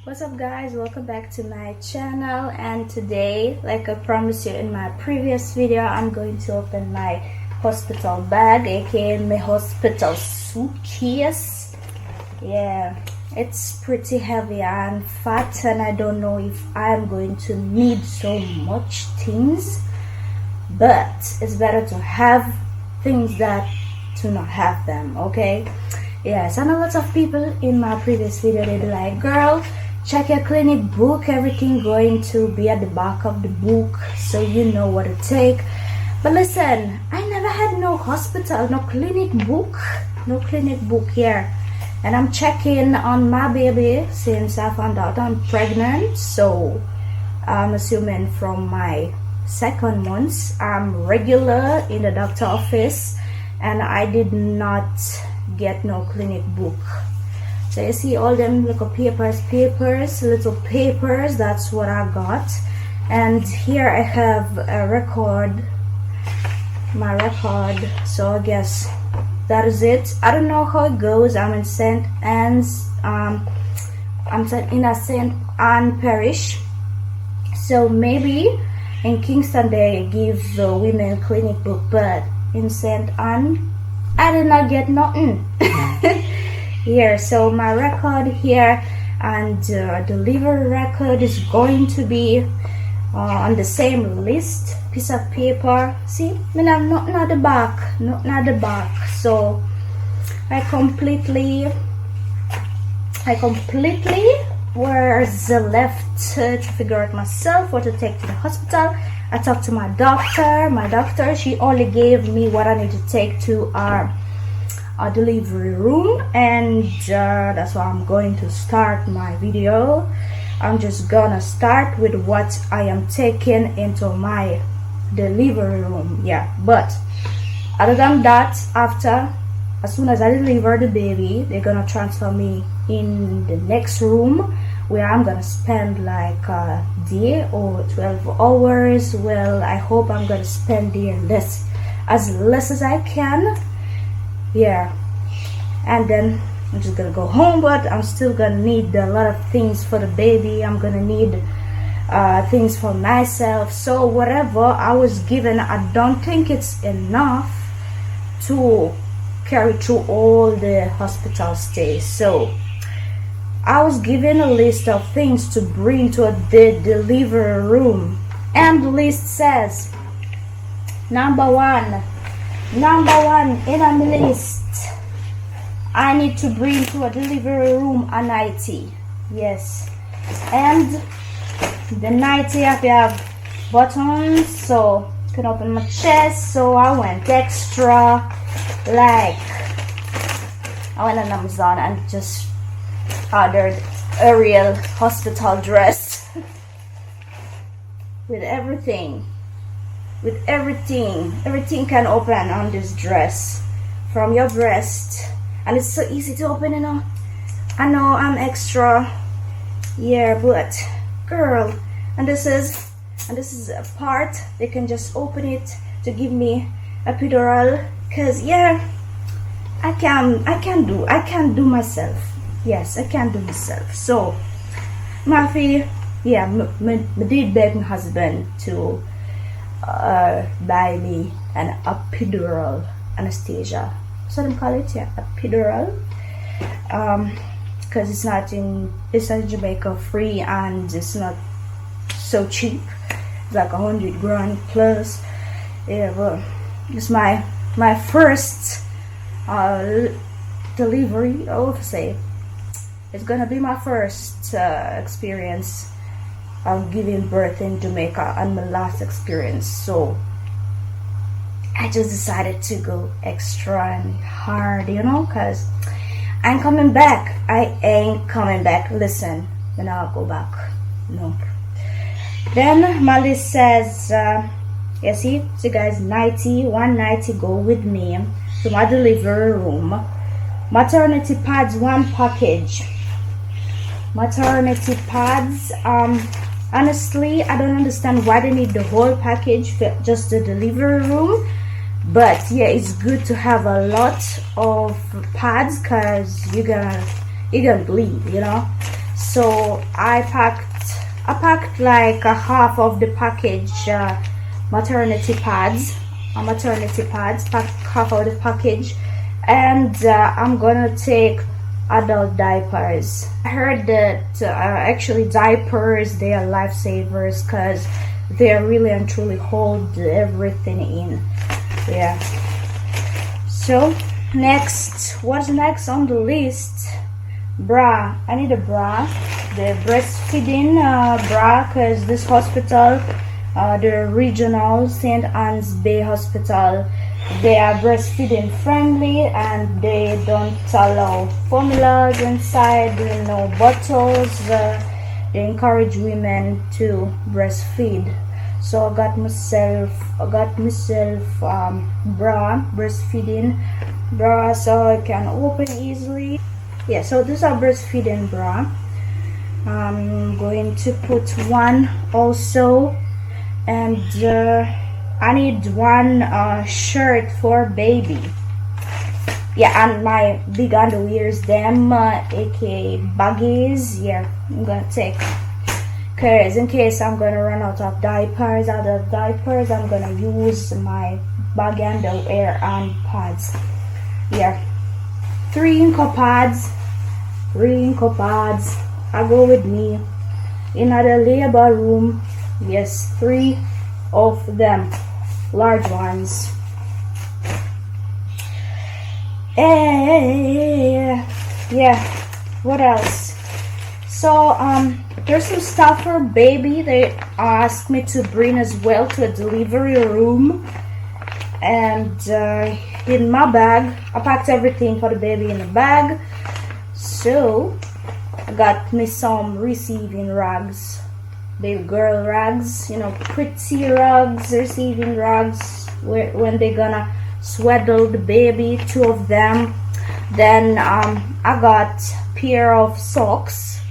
What's up guys, welcome back to my channel. And today, like I promised you in my previous video, I'm going to open my hospital bag, aka my hospital suitcase. Yeah, it's pretty heavy and fat, and I don't know if I'm going to need so much things, but it's better to have things that to not have them. Okay, yes. And a lot of people in my previous video, they be like, girl, check your clinic book, everything going to be at the back of the book so you know what to take. But listen, I never had no hospital, no clinic book here. And I'm checking on my baby since I found out I'm pregnant, so I'm assuming from my second month I'm regular in the doctor office, and I did not get no clinic book. So you see all them little papers, little papers, that's what I got. And here I have a record, my record, so I guess that is it. I don't know how it goes. I'm in St. Anne's, I'm in a St. Anne parish, so maybe in Kingston they give the women clinic book, but in St. Anne I did not get nothing. Here, so my record here and delivery record is going to be on the same list, piece of paper. See, I have nothing at the back, so I completely was left to figure out myself what to take to the hospital. I talked to my doctor. She only gave me what I need to take to our delivery room, and that's why I'm going to start my video. I'm just gonna start with what I am taking into my delivery room. Yeah, but other than that, as soon as I deliver the baby, they're gonna transfer me in the next room where I'm gonna spend like a day or 12 hours. Well, I hope I'm gonna spend there as less as I can. Yeah, and then I'm just gonna go home, but I'm still gonna need a lot of things for the baby. I'm gonna need things for myself, so whatever I was given, I don't think it's enough to carry through all the hospital stays. So I was given a list of things to bring to the delivery room, and the list says number one in on the list, I need to bring to a delivery room a nightie. Yes, and the nightie have to have buttons so I can open my chest. So I went extra, like I went on Amazon and just ordered a real hospital dress with everything can open on this dress from your breast, and it's so easy to open, you know. I know I'm extra, yeah, but girl, and this is a part they can just open it to give me a epidural, because yeah, I can do myself. Yes, I can do myself. So my fee, yeah, me did beg my husband to buy me an epidural anesthesia. So they call it, yeah, epidural. Because it's not in Jamaica free, and it's not so cheap. It's like 100 grand plus. Yeah, but it's my first delivery. I would say it's gonna be my first experience of giving birth in Jamaica, and my last experience, so I just decided to go extra and hard, you know, because I ain't coming back. Listen, then I'll go back. No. Then my list says, you see guys, one nightie go with me to my delivery room. Maternity pads, one package. Maternity pads, honestly, I don't understand why they need the whole package for just the delivery room. But yeah, it's good to have a lot of pads, because you're gonna bleed, you know. So I packed like a half of the package, maternity pads, packed half of the package, and I'm gonna take adult diapers. I heard that actually diapers, they are lifesavers because they really and truly hold everything in. Yeah. So next, what's next on the list? Bra. I need a bra, the breastfeeding bra, because this hospital, the regional St. Anne's Bay Hospital, they are breastfeeding friendly and they don't allow formulas inside, no bottles. They encourage women to breastfeed. So I got myself bra, breastfeeding bra, so I can open easily. Yeah, so these are breastfeeding bra. I'm going to put one also, and I need one shirt for baby. Yeah, and my big underwears, them aka baggies. Yeah, I'm gonna take, because in case I'm gonna run out of diapers, I'm gonna use my baggy underwear and pads. Yeah, 3 ankle pads. I go with me in the labor room. Yes, 3 of them, large ones. Yeah, what else? So there's some stuff for baby they asked me to bring as well to a delivery room. And in my bag, I packed everything for the baby in the bag. So I got me some receiving rags, baby girl rags, you know, pretty rags, receiving rags, when they're gonna swaddle the baby, 2 of them. Then I got pair of socks.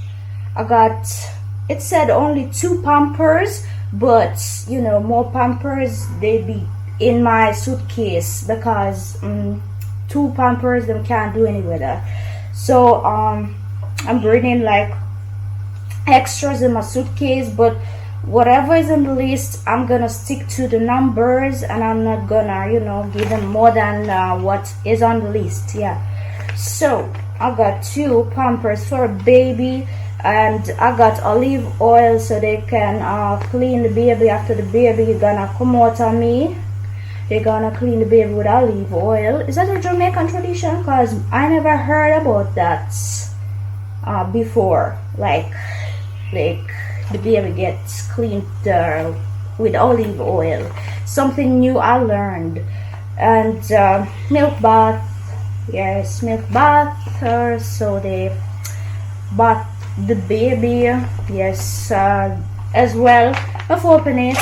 It said only 2 Pampers, but you know, more Pampers, they be in my suitcase because 2 Pampers them can't do any with that. So I'm bringing like extras in my suitcase, but whatever is in the list, I'm gonna stick to the numbers, and I'm not gonna, you know, give them more than what is on the list. Yeah. So I got 2 Pampers for a baby, and I got olive oil so they can clean the baby after the baby gonna come out on me. They're gonna clean the baby with olive oil. Is that a Jamaican tradition? Because I never heard about that before. Like the baby gets cleaned with olive oil. Something new I learned. And milk bath. Yes, milk bath. So they bath the baby. Yes, as well. I've opened it.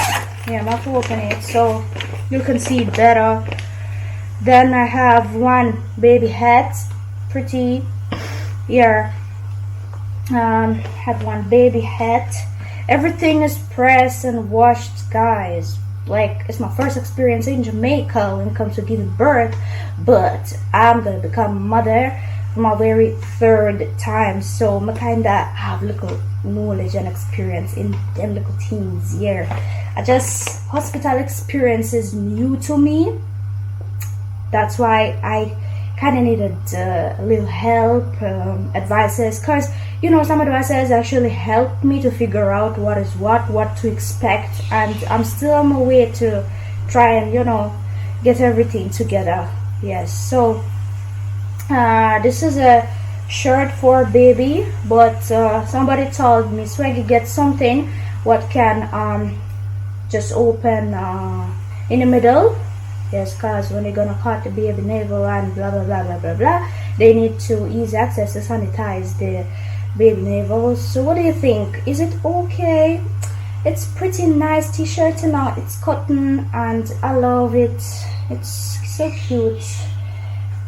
Yeah, I've opened it so you can see it better. Then I have one baby hat, pretty. Here, have one baby hat. Everything is pressed and washed, guys. Like, it's my first experience in Jamaica when it comes to giving birth, but I'm gonna become a mother for my very 3rd time, so I kinda have little knowledge and experience in them little things here. Hospital experience is new to me. That's why I kind of needed a little help, advices, because you know, some advices actually helped me to figure out what is what to expect, and I'm still on my way to try and, you know, get everything together. Yes, so this is a shirt for baby, but somebody told me, Swaggy, get something what can just open in the middle. Yes, because when they're gonna cut the baby navel and blah blah blah blah blah blah, they need to easy access to sanitize the baby navel. So what do you think? Is it okay? It's pretty nice t-shirt, and now it's cotton and I love it. It's so cute,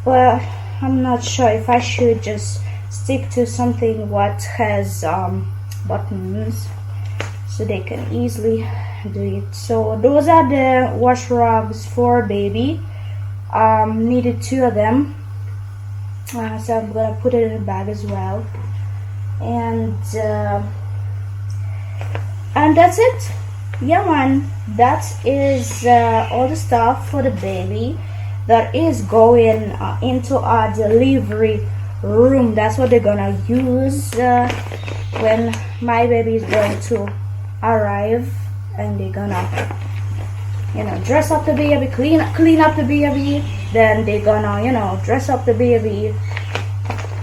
but I'm not sure if I should just stick to something what has buttons so they can easily do it. So those are the wash rags for baby. Needed 2 of them, so I'm gonna put it in a bag as well. and that's it. Yeah, man, that is all the stuff for the baby that is going into our delivery room. That's what they're gonna use when my baby is going to arrive, and they're gonna, you know, dress up the baby, clean up the baby, then they're gonna, you know, dress up the baby.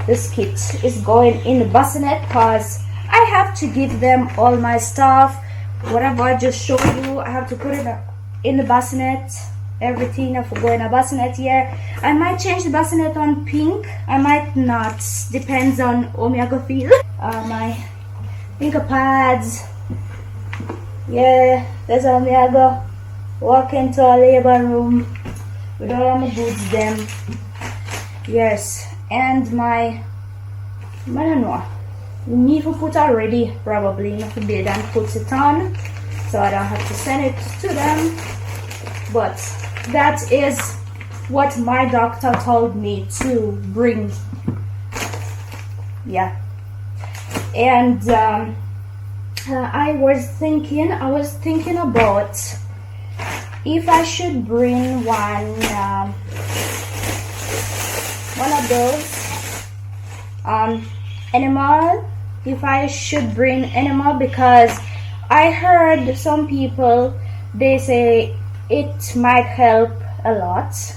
This kit is going in the bassinet because I have to give them all my stuff, whatever I just showed you. I have to put it in the bassinet. Everything I forgot in a bassinet here. I might change the bassinet on pink, I might not, depends on how me I go feel. My finger pads, yeah, that's how me I go walk into a labor room with all my boots them. Yes, and my, I don't know, you need to put already, probably not to bed and put it on, so I don't have to send it to them. But that is what my doctor told me to bring. Yeah, and I was thinking about if I should bring one of those animal, if I should bring animal, because I heard some people, they say it might help a lot,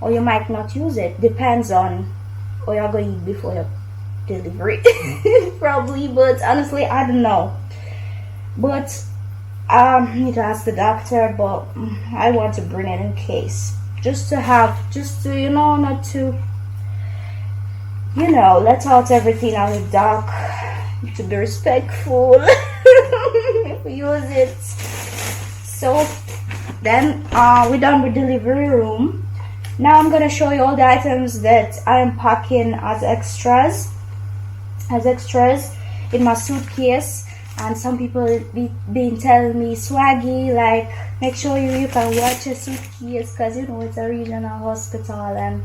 or you might not use it, depends on what you're going to eat before your delivery. Probably, but honestly I don't know. But I need to ask the doctor, but I want to bring it in case, just to you know, not to, you know, let out everything on the doc, to be respectful. If we use it. So then we're done with delivery room. Now I'm gonna show you all the items that I'm packing as extras in my suitcase. And some people been telling me, swaggy, like, make sure you can watch your suitcase, because you know it's a regional hospital and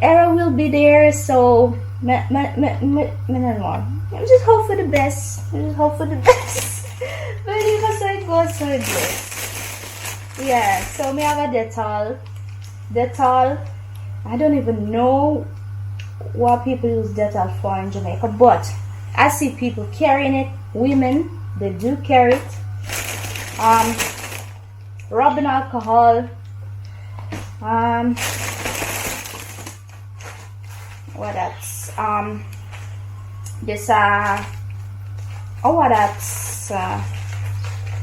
error will be there. So I just hope for the best. But even so it goes, so it goes. Yeah, so me have a Dettol. I don't even know what people use Dettol for in Jamaica, but I see people carrying it. Women, they do carry it. Rubbing alcohol. What else? This what else?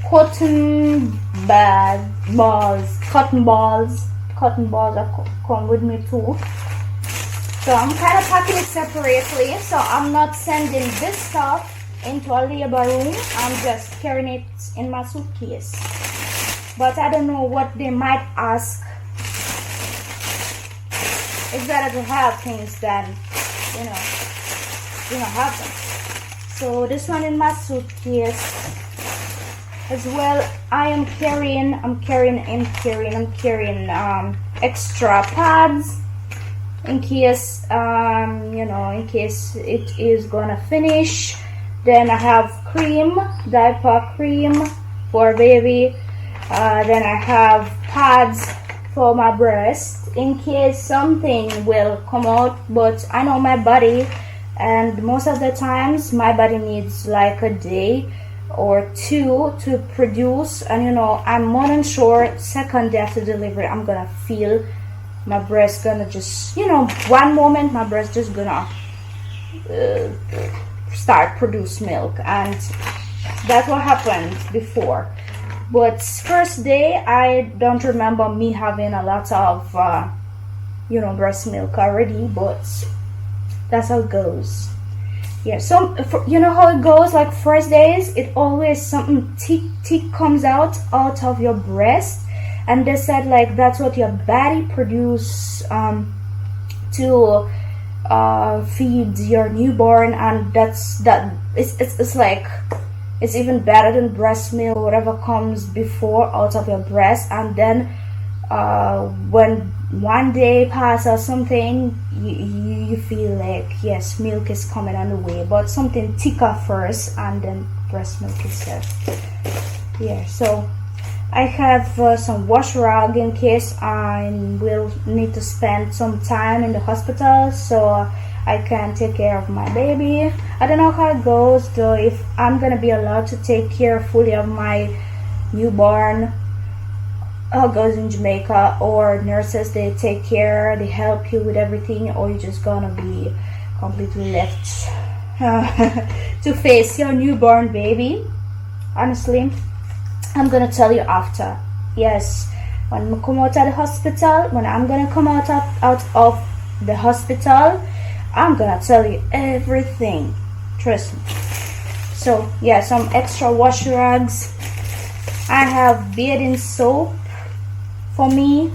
Cotton balls that come with me too. So I'm kind of packing it separately, so I'm not sending this stuff into a labor room. I'm just carrying it in my suitcase. But I don't know what they might ask. It's better to have things than, you know, have them. So this one in my suitcase as well. I'm carrying extra pads in case you know, in case it is gonna finish. Then I have cream, diaper cream for baby. Then I have pads for my breast in case something will come out. But I know my body, and most of the times my body needs like a day or two to produce, and you know, I'm more than sure second day after delivery I'm gonna feel my breast gonna just, you know, one moment my breast just gonna start produce milk, and that's what happened before. But first day I don't remember me having a lot of you know, breast milk already, but that's how it goes. Yeah, so you know how it goes, like first days it always something thick comes out of your breast, and they said like that's what your body produce to feed your newborn, and it's like it's even better than breast milk, whatever comes before out of your breast. And then when one day pass or something, you feel like yes, milk is coming on the way, but something thicker first and then breast milk is there. Yeah, so I have some wash rag in case I will need to spend some time in the hospital, so I can take care of my baby. I don't know how it goes though, if I'm gonna be allowed to take care fully of my newborn, how it goes in Jamaica, or nurses, they take care, they help you with everything, or you're just gonna be completely left to face your newborn baby. Honestly, I'm gonna tell you after. Yes, when I come out of the hospital, when I'm gonna come out of the hospital, I'm gonna tell you everything, trust me. So yeah, some extra wash rags. I have bathing soap for me,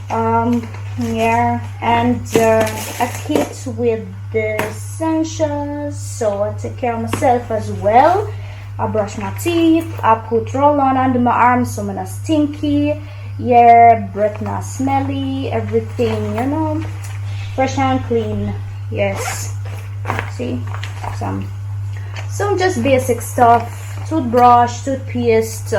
yeah, and a kit with the essentials, so I take care of myself as well. I brush my teeth, I put roll-on under my arms so I'm not stinky, yeah, breath not smelly, everything, you know, fresh and clean. Yes, see, some just basic stuff, toothbrush, toothpaste,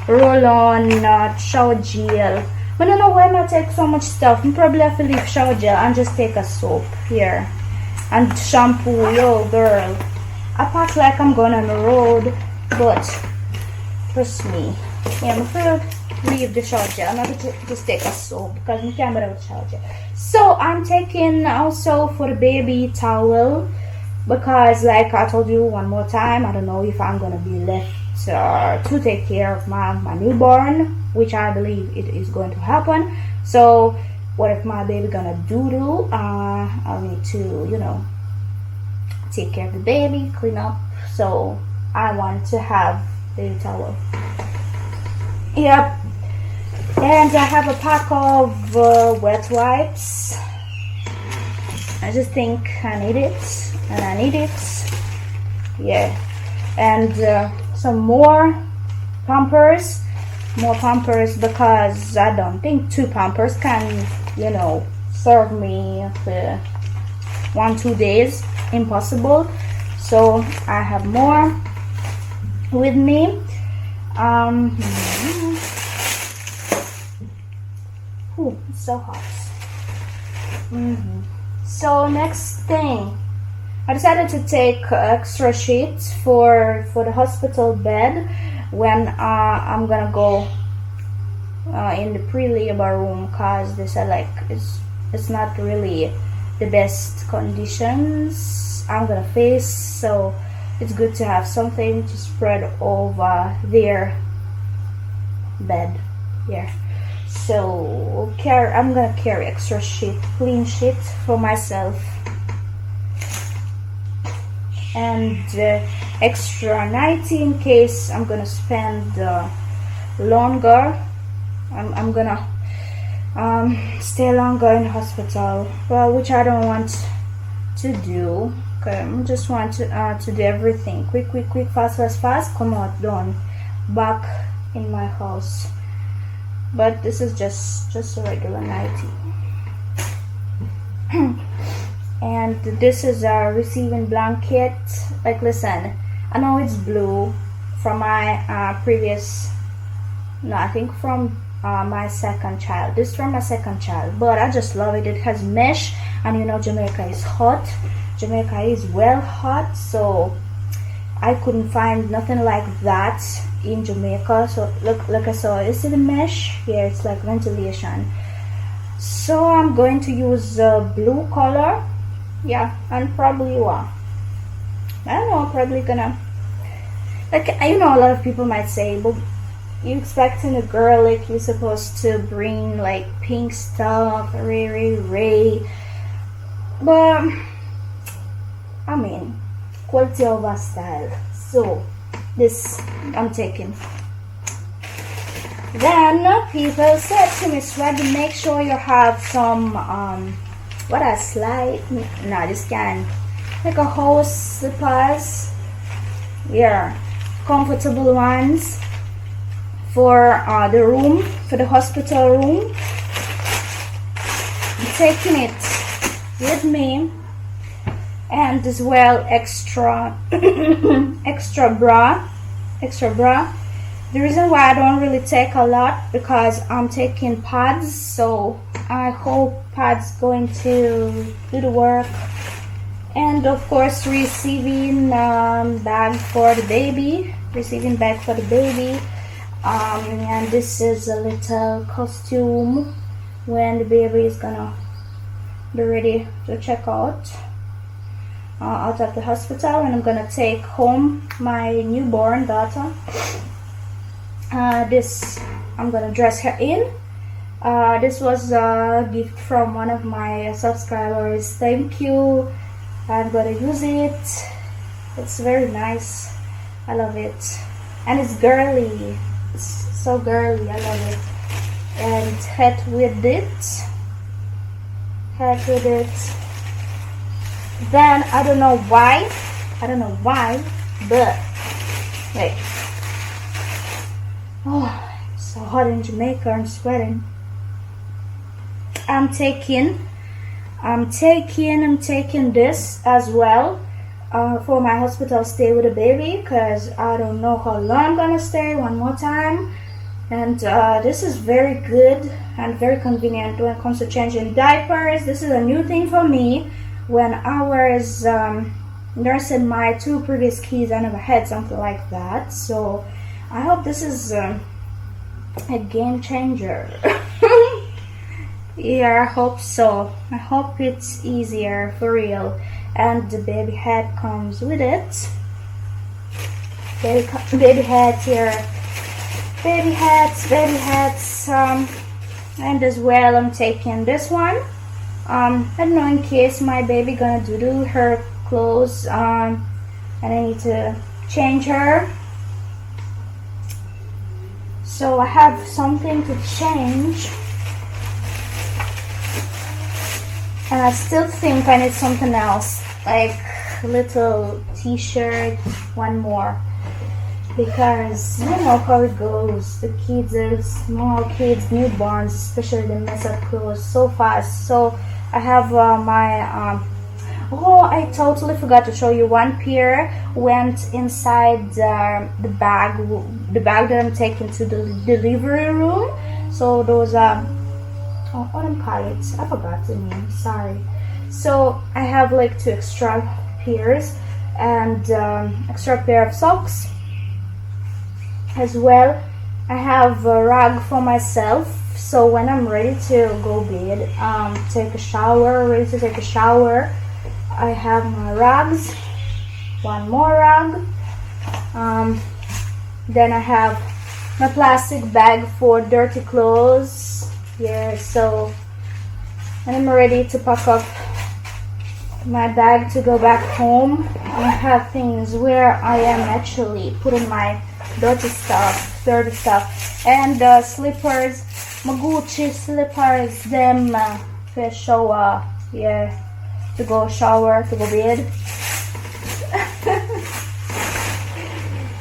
roll-on, shower gel. I don't know why I take so much stuff. I probably have to leave shower gel and just take a soap here and shampoo. Yo girl, I pack like I'm going on the road, but trust me, yeah, I'm afraid to leave the shower gel and I have to just take a soap because I can't without shower gel. So I'm taking also for the baby towel, because like I told you one more time, I don't know if I'm gonna be left to take care of my newborn, which I believe it is going to happen. So what if my baby gonna doo-doo? I'll need to, you know, take care of the baby, clean up. So I want to have baby towel. Yep. And I have a pack of wet wipes. I just think I need it, and I need it. Yeah. And some more Pampers, because I don't think 2 Pampers can, you know, serve me for 1-2 days. Impossible. So I have more with me. Ooh, it's so hot. So next thing, I decided to take extra sheets for the hospital bed when I'm gonna go in the pre-labor room, cause they said like it's not really the best conditions I'm gonna face, so it's good to have something to spread over their bed. Yeah, so I'm gonna carry extra sheet, clean sheet for myself, and extra nightie in case I'm gonna spend longer. I'm gonna stay longer in the hospital, well, which I don't want to do. Okay, I just want to do everything quick, fast, come out, done, back in my house. But this is just a regular nightie. And this is a receiving blanket. Like, listen, I know it's blue from my previous, no, I think from my second child. This is from my second child, but I just love it. It has mesh, and you know Jamaica is hot. Jamaica is well hot, so I couldn't find nothing like that in Jamaica. So look I saw, you see the mesh here, it's like ventilation. So I'm going to use blue color. Yeah, and probably I don't know, probably gonna, like, you know, a lot of people might say, but you expecting a girl, like, you're supposed to bring like pink stuff, ray, but I mean, quality over style. So this I'm taking. Then people said to me, Swaggy, make sure you have some what a slide, no, this can, like a house slippers, yeah, comfortable ones for the room, for the hospital room. I'm taking it with me, and as well extra extra bra. The reason why I don't really take a lot, because I'm taking pads, so I hope pads going to do the work. And of course, receiving bag for the baby, and this is a little costume when the baby is gonna be ready to check out of the hospital. And I'm gonna take home my newborn daughter. This I'm gonna dress her in. This was a gift from one of my subscribers. Thank you. I'm gonna use it. It's very nice. I love it, and it's girly. It's so girly. I love it. And hat with it. Then I don't know why, but wait. Oh, it's so hot in Jamaica. I'm sweating. I'm taking this as well for my hospital stay with the baby, because I don't know how long I'm gonna stay. One more time. And this is very good and very convenient when it comes to changing diapers. This is a new thing for me. When I was nursing my 2 previous kids, I never had something like that. So I hope this is a game changer. Yeah, I hope so. I hope it's easier for real. And the baby hat comes with it. Baby hats here. Baby hats. And as well, I'm taking this one. I don't know, in case my baby gonna do her clothes, and I need to change her. So I have something to change. And I still think I need something else, like a little t-shirt, one more, because you know how it goes. The kids, small kids, newborns especially, they mess up clothes so fast. So I have my oh, I totally forgot to show you. One pair went inside the bag that I'm taking to the delivery room. So those what do I call it? I forgot the name, sorry. So I have like 2 extra pairs and extra pair of socks as well. I have a rag for myself, so when I'm ready to go bed, ready to take a shower, I have my rags, one more rag. Then I have my plastic bag for dirty clothes. Yeah, so when I'm ready to pack up my bag to go back home, I have things where I am actually putting my dirty stuff, and slippers, my Gucci slippers, them for shower, yeah, to go shower, to go bed.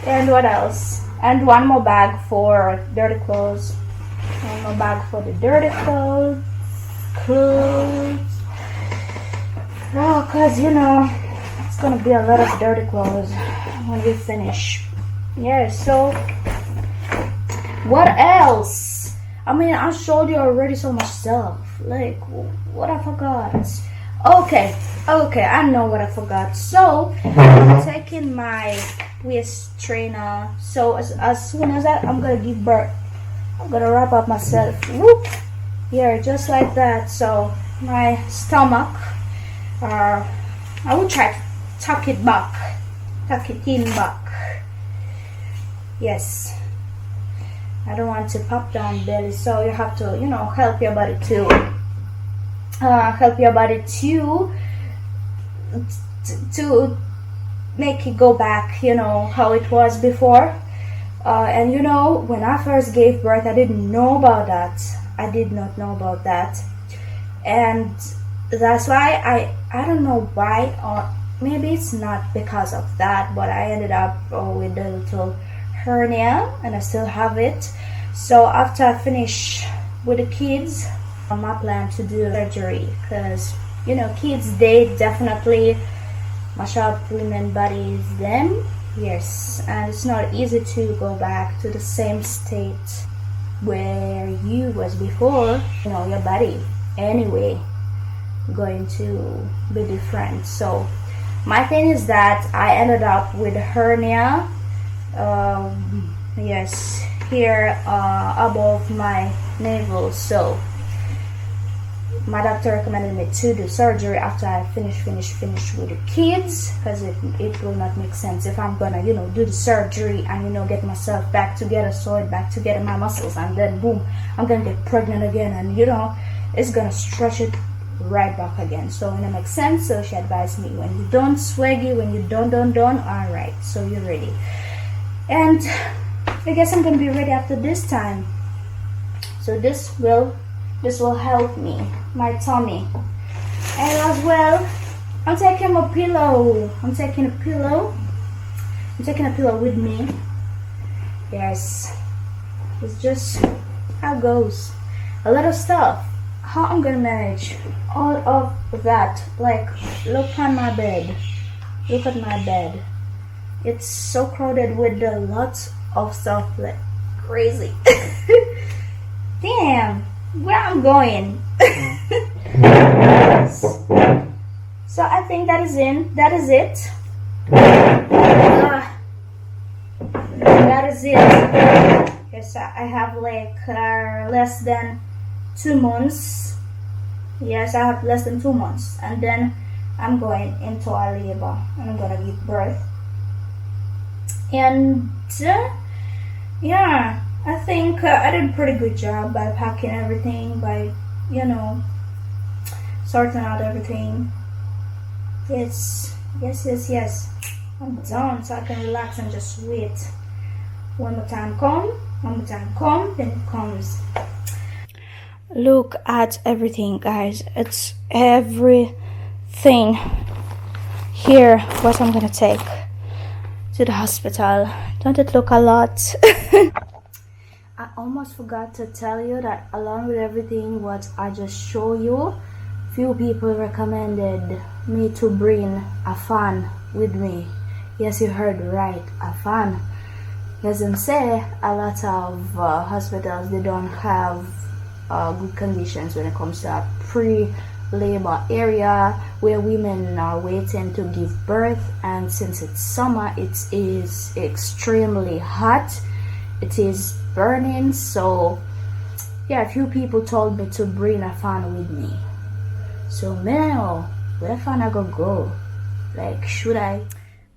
And what else? And one more bag for dirty clothes. One more bag for the dirty clothes. Oh, cause you know it's gonna be a lot of dirty clothes when we finish. Yeah, so what else? I mean, I showed you already so much stuff. Like, what I forgot? Okay, I know what I forgot. So I'm taking my waist trainer. So as soon as I'm gonna give birth, I'm gonna wrap up myself. Whoop! Yeah, just like that. So my stomach, I will try to tuck it in back. Yes, I don't want to pop down belly, so you have to, you know, help your body to make it go back, you know, how it was before. And you know, when I first gave birth, I didn't know about that. I did not know about that, and that's why I don't know why, or maybe it's not because of that, but I ended up with a little hernia and I still have it. So after I finish with the kids, my plan to do surgery, because you know, kids, they definitely mash up women bodies them. Yes, and it's not easy to go back to the same state where you was before. You know, your body anyway going to be different. So my thing is that I ended up with hernia, yes, here above my navel. So my doctor recommended me to do surgery after I finish with the kids, because it will not make sense if I'm gonna, you know, do the surgery and, you know, get myself back together, sew it back together, my muscles, and then boom, I'm gonna get pregnant again, and you know, it's gonna stretch it right back again. So it makes sense. So she advised me, when you don't swaggy, when you don't, all right, so you're ready. And I guess I'm gonna be ready after this time. So this will help me, my tummy. And as well, I'm taking a pillow. I'm taking a pillow with me. Yes, it's just how it goes. A lot of stuff. How I'm gonna manage all of that? Like, look on my bed. Look at my bed. It's so crowded with a lot of stuff, like crazy. Damn, where I'm going. So I think that is it. That is it. Yes, I have like less than 2 months. Yes, I have less than 2 months, and then I'm going into a labor and I'm gonna give birth. And yeah, I think I did a pretty good job by packing everything, by, you know, sorting out everything. Yes. I'm done, so I can relax and just wait. One more time come, then it comes. Look at everything, guys. It's everything here what I'm gonna take to the hospital. Don't it look a lot? I almost forgot to tell you that along with everything what I just showed you, few people recommended me to bring a fan with me. Yes, you heard right, a fan. As them say, a lot of hospitals, they don't have good conditions when it comes to a pre-labor area where women are waiting to give birth. And since it's summer, it is extremely hot, it is burning. So yeah, a few people told me to bring a fan with me. So now, where fan I go? Like, should I?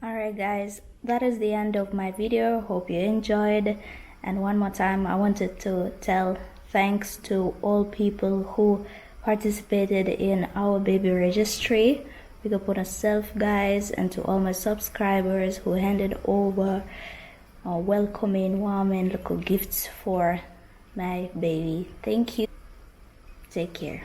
Alright guys, that is the end of my video. Hope you enjoyed. And one more time, I wanted to tell thanks to all people who participated in our baby registry. Big up on yourself, guys, and to all my subscribers who handed over welcoming, warming little gifts for my baby. Thank you. Take care.